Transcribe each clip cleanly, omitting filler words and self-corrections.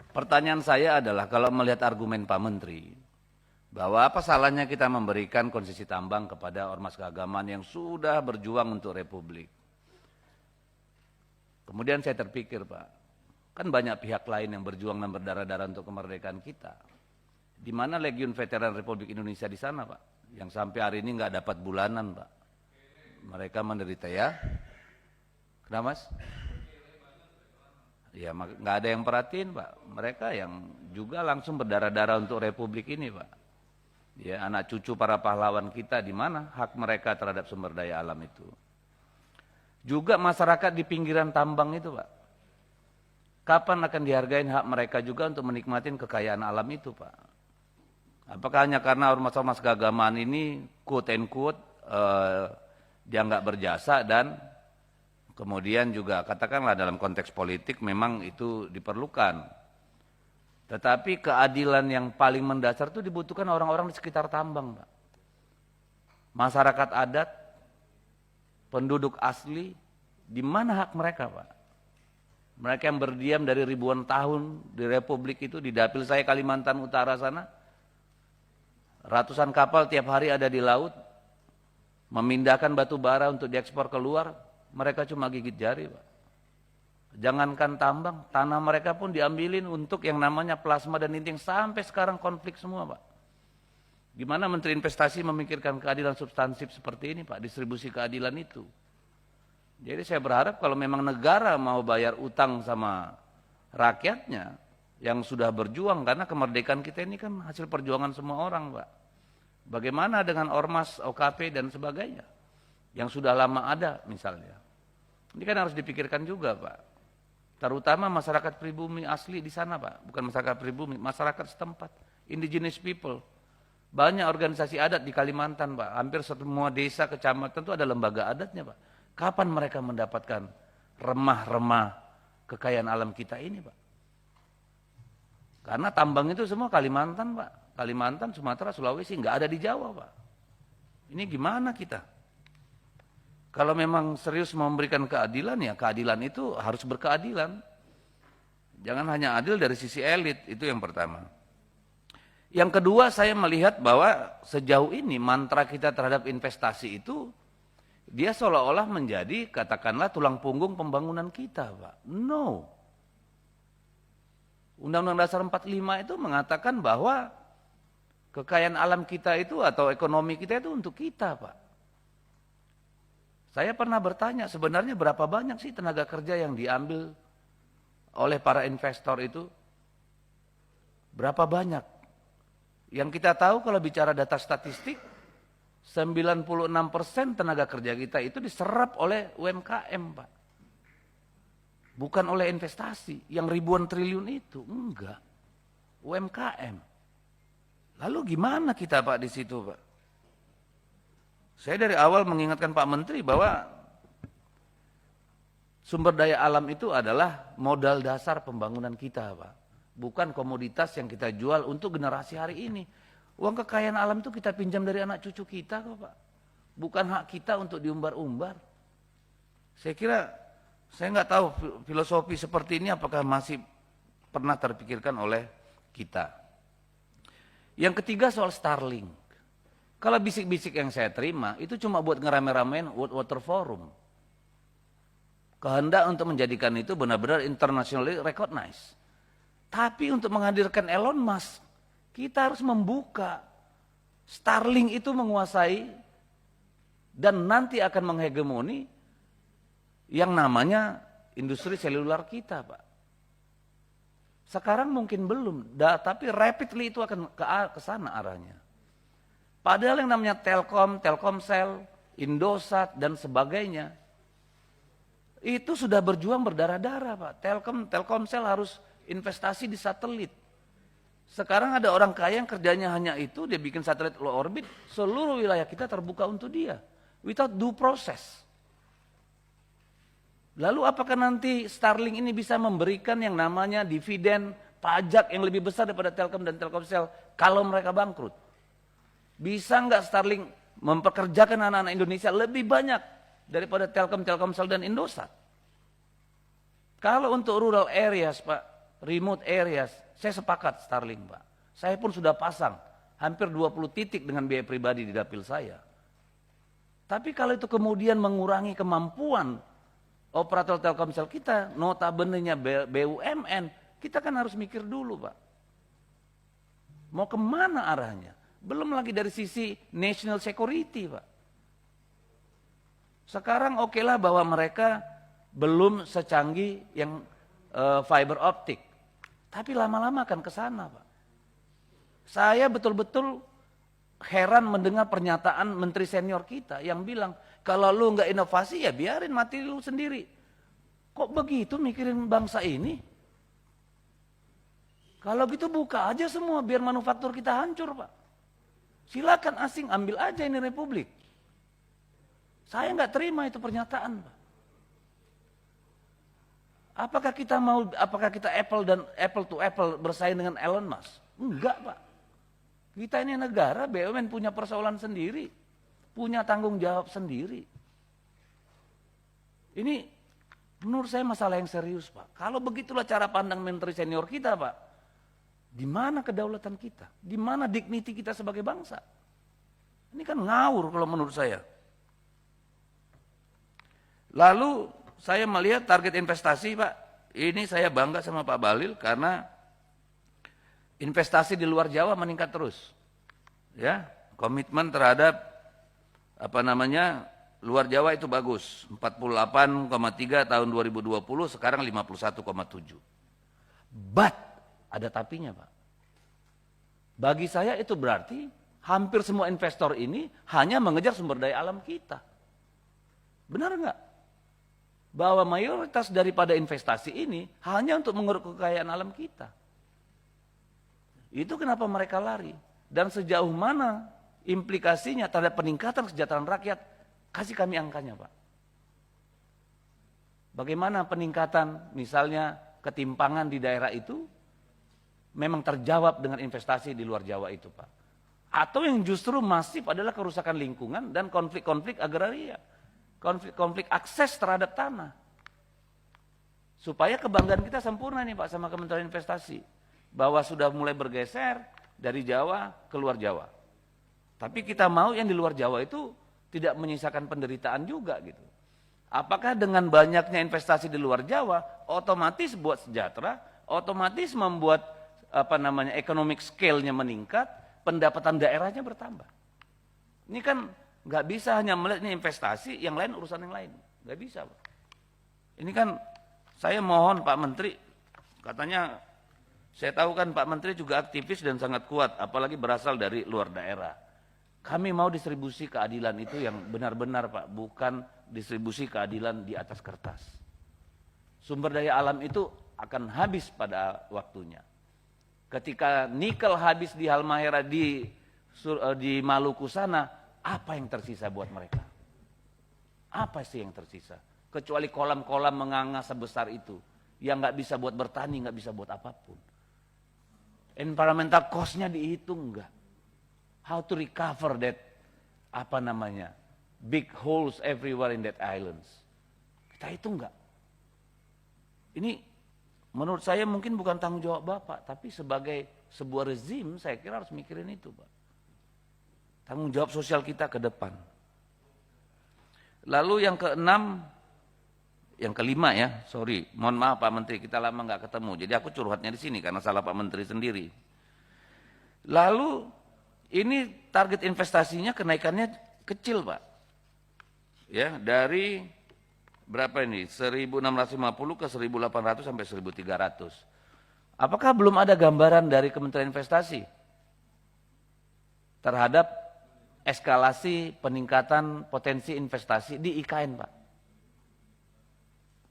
Pertanyaan saya adalah kalau melihat argumen Pak Menteri, bahwa apa salahnya kita memberikan konsesi tambang kepada ormas keagamaan yang sudah berjuang untuk Republik. Kemudian saya terpikir Pak, kan banyak pihak lain yang berjuang dan berdarah-darah untuk kemerdekaan kita. Di mana Legiun Veteran Republik Indonesia di sana Pak, yang sampai hari ini nggak dapat bulanan Pak. Mereka menderita ya. Kenapa Mas? Ya nggak ada yang perhatiin Pak. Mereka yang juga langsung berdarah-darah untuk Republik ini Pak. Ya, anak cucu para pahlawan kita, di mana hak mereka terhadap sumber daya alam itu. Juga masyarakat di pinggiran tambang itu Pak. Kapan akan dihargain hak mereka juga untuk menikmatin kekayaan alam itu Pak? Apakah hanya karena ormas-ormas keagamaan ini quote and quote dia nggak berjasa dan kemudian juga katakanlah dalam konteks politik memang itu diperlukan. Tetapi keadilan yang paling mendasar itu dibutuhkan orang-orang di sekitar tambang Pak. Masyarakat adat, penduduk asli, di mana hak mereka Pak? Mereka yang berdiam dari ribuan tahun di Republik itu, di dapil saya Kalimantan Utara sana, ratusan kapal tiap hari ada di laut, memindahkan batu bara untuk diekspor keluar, mereka cuma gigit jari Pak. Jangankan tambang, tanah mereka pun diambilin untuk yang namanya plasma dan inting, sampai sekarang konflik semua Pak. Gimana Menteri Investasi memikirkan keadilan substansif seperti ini Pak, distribusi keadilan itu. Jadi saya berharap kalau memang negara mau bayar utang sama rakyatnya yang sudah berjuang, karena kemerdekaan kita ini kan hasil perjuangan semua orang Pak. Bagaimana dengan ormas, OKP dan sebagainya yang sudah lama ada misalnya. Ini kan harus dipikirkan juga Pak. Terutama masyarakat pribumi asli di sana Pak, bukan masyarakat pribumi, masyarakat setempat, indigenous people. Banyak organisasi adat di Kalimantan Pak, hampir semua desa, kecamatan itu ada lembaga adatnya Pak. Kapan mereka mendapatkan remah-remah kekayaan alam kita ini Pak? Karena tambang itu semua Kalimantan Pak, Kalimantan, Sumatera, Sulawesi, nggak ada di Jawa Pak. Ini gimana kita? Kalau memang serius memberikan keadilan, ya keadilan itu harus berkeadilan. Jangan hanya adil dari sisi elit, itu yang pertama. Yang kedua, saya melihat bahwa sejauh ini mantra kita terhadap investasi itu, dia seolah-olah menjadi katakanlah tulang punggung pembangunan kita Pak. No. Undang-Undang Dasar 45 itu mengatakan bahwa kekayaan alam kita itu atau ekonomi kita itu untuk kita Pak. Saya pernah bertanya sebenarnya berapa banyak sih tenaga kerja yang diambil oleh para investor itu? Berapa banyak? Yang kita tahu kalau bicara data statistik, 96% tenaga kerja kita itu diserap oleh UMKM Pak. Bukan oleh investasi, yang ribuan triliun itu, enggak. UMKM. Lalu gimana kita Pak di situ Pak? Saya dari awal mengingatkan Pak Menteri bahwa sumber daya alam itu adalah modal dasar pembangunan kita Pak. Bukan komoditas yang kita jual untuk generasi hari ini. Uang kekayaan alam itu kita pinjam dari anak cucu kita kok Pak. Bukan hak kita untuk diumbar-umbar. Saya kira, saya nggak tahu filosofi seperti ini apakah masih pernah terpikirkan oleh kita. Yang ketiga soal Starlink. Kalau bisik-bisik yang saya terima, itu cuma buat ngerame-ramein World Water Forum. Kehendak untuk menjadikan itu benar-benar internationally recognized. Tapi untuk menghadirkan Elon Musk, kita harus membuka. Starlink itu menguasai dan nanti akan menghegemoni yang namanya industri seluler kita Pak. Sekarang mungkin belum, tapi rapidly itu akan ke sana arahnya. Padahal yang namanya Telkom, Telkomsel, Indosat dan sebagainya itu sudah berjuang berdarah-darah Pak. Telkomsel harus investasi di satelit. Sekarang ada orang kaya yang kerjanya hanya itu, dia bikin satelit low orbit, seluruh wilayah kita terbuka untuk dia without due process. Lalu apakah nanti Starlink ini bisa memberikan yang namanya dividen pajak yang lebih besar daripada Telkom dan Telkomsel kalau mereka bangkrut? Bisa nggak Starlink mempekerjakan anak-anak Indonesia lebih banyak daripada Telkom, Telkomsel dan Indosat? Kalau untuk rural areas Pak, remote areas, saya sepakat Starlink Pak. Saya pun sudah pasang hampir 20 titik dengan biaya pribadi di dapil saya. Tapi kalau itu kemudian mengurangi kemampuan operator Telkomsel kita, notabene-nya BUMN, kita kan harus mikir dulu Pak. Mau kemana arahnya? Belum lagi dari sisi national security Pak. Sekarang oke lah bahwa mereka belum secanggih yang fiber optik. Tapi lama-lama akan ke sana Pak. Saya betul-betul heran mendengar pernyataan menteri senior kita yang bilang, kalau lu nggak inovasi ya biarin mati lu sendiri. Kok begitu mikirin bangsa ini? Kalau gitu buka aja semua biar manufaktur kita hancur Pak. Silakan asing ambil aja ini republik. Saya nggak terima itu pernyataan Pak. Apakah kita Apple to Apple bersaing dengan Elon Musk? Enggak Pak. Kita ini negara, BUMN punya persoalan sendiri, punya tanggung jawab sendiri. Ini menurut saya masalah yang serius Pak. Kalau begitulah cara pandang menteri senior kita Pak, di mana kedaulatan kita? Di mana dignity kita sebagai bangsa? Ini kan ngawur kalau menurut saya. Lalu saya melihat target investasi Pak, ini saya bangga sama Pak Bahlil karena investasi di luar Jawa meningkat terus. Ya, komitmen terhadap luar Jawa itu bagus. 48,3 tahun 2020, sekarang 51,7. But ada tapinya Pak. Bagi saya itu berarti hampir semua investor ini hanya mengejar sumber daya alam kita. Benar enggak? Bahwa mayoritas daripada investasi ini hanya untuk mengeruk kekayaan alam kita. Itu kenapa mereka lari. Dan sejauh mana implikasinya terhadap peningkatan kesejahteraan rakyat, kasih kami angkanya Pak. Bagaimana peningkatan misalnya ketimpangan di daerah itu memang terjawab dengan investasi di luar Jawa itu Pak. Atau yang justru masif adalah kerusakan lingkungan dan konflik-konflik agraria. Konflik-konflik akses terhadap tanah. Supaya kebanggaan kita sempurna nih Pak sama Kementerian Investasi. Bahwa sudah mulai bergeser dari Jawa ke luar Jawa. Tapi kita mau yang di luar Jawa itu tidak menyisakan penderitaan juga gitu. Apakah dengan banyaknya investasi di luar Jawa otomatis buat sejahtera, otomatis membuat economic scale-nya meningkat, pendapatan daerahnya bertambah. Ini kan nggak bisa hanya melihat ini investasi, yang lain urusan yang lain. Nggak bisa Pak. Ini kan saya mohon Pak Menteri, katanya saya tahu kan Pak Menteri juga aktivis dan sangat kuat, apalagi berasal dari luar daerah. Kami mau distribusi keadilan itu yang benar-benar Pak, bukan distribusi keadilan di atas kertas. Sumber daya alam itu akan habis pada waktunya. Ketika nikel habis di Halmahera di Maluku sana, apa yang tersisa buat mereka? Apa sih yang tersisa? Kecuali kolam-kolam menganga sebesar itu, yang nggak bisa buat bertani, nggak bisa buat apapun. Environmental cost-nya dihitung enggak? How to recover that big holes everywhere in that islands? Kita hitung enggak? Ini menurut saya mungkin bukan tanggung jawab Bapak, tapi sebagai sebuah rezim saya kira harus mikirin itu Pak. Tanggung jawab sosial kita ke depan. Lalu yang kelima ya, sorry, mohon maaf Pak Menteri, kita lama nggak ketemu. Jadi aku curhatnya di sini karena salah Pak Menteri sendiri. Lalu ini target investasinya kenaikannya kecil Pak. Ya, dari berapa ini? 1.650 ke 1.800 sampai 1.300. Apakah belum ada gambaran dari Kementerian Investasi terhadap eskalasi peningkatan potensi investasi di IKN Pak?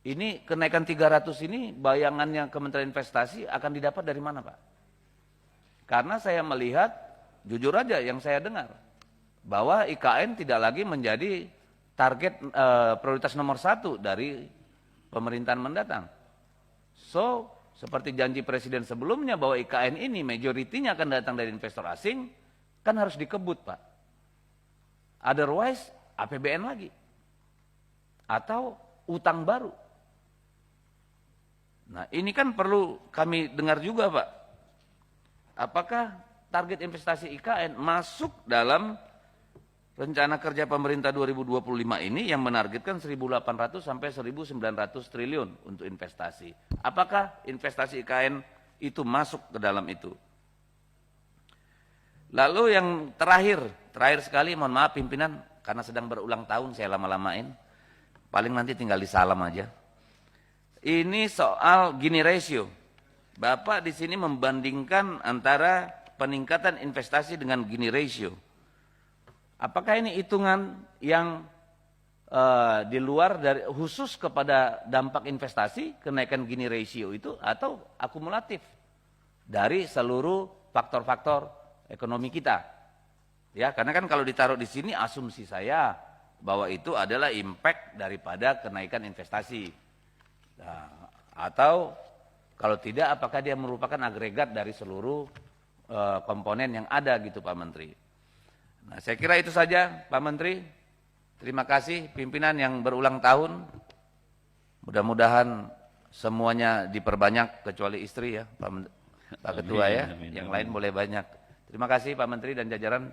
Ini kenaikan 300 ini bayangannya Kementerian Investasi akan didapat dari mana Pak? Karena saya melihat, jujur aja yang saya dengar, bahwa IKN tidak lagi menjadi target prioritas nomor 1 dari pemerintahan mendatang. So, seperti janji Presiden sebelumnya bahwa IKN ini majoritinya akan datang dari investor asing, kan harus dikebut Pak. Otherwise, APBN lagi. Atau utang baru. Nah, ini kan perlu kami dengar juga, Pak. Apakah target investasi IKN masuk dalam rencana kerja pemerintah 2025 ini yang menargetkan 1.800 sampai 1.900 triliun untuk investasi. Apakah investasi IKN itu masuk ke dalam itu? Lalu yang terakhir sekali, mohon maaf pimpinan, karena sedang berulang tahun saya lama-lamain, paling nanti tinggal disalam aja. Ini soal Gini ratio. Bapak di sini membandingkan antara peningkatan investasi dengan Gini ratio. Apakah ini hitungan yang di luar dari khusus kepada dampak investasi, kenaikan Gini ratio itu, atau akumulatif dari seluruh faktor-faktor ekonomi kita? Ya, karena kan kalau ditaruh di sini asumsi saya bahwa itu adalah impact daripada kenaikan investasi. Nah, atau kalau tidak, apakah dia merupakan agregat dari seluruh komponen yang ada gitu, Pak Menteri? Nah, saya kira itu saja, Pak Menteri. Terima kasih pimpinan yang berulang tahun. Mudah-mudahan semuanya diperbanyak kecuali istri ya, Pak Ketua ya. Yang lain boleh banyak. Terima kasih Pak Menteri dan jajaran.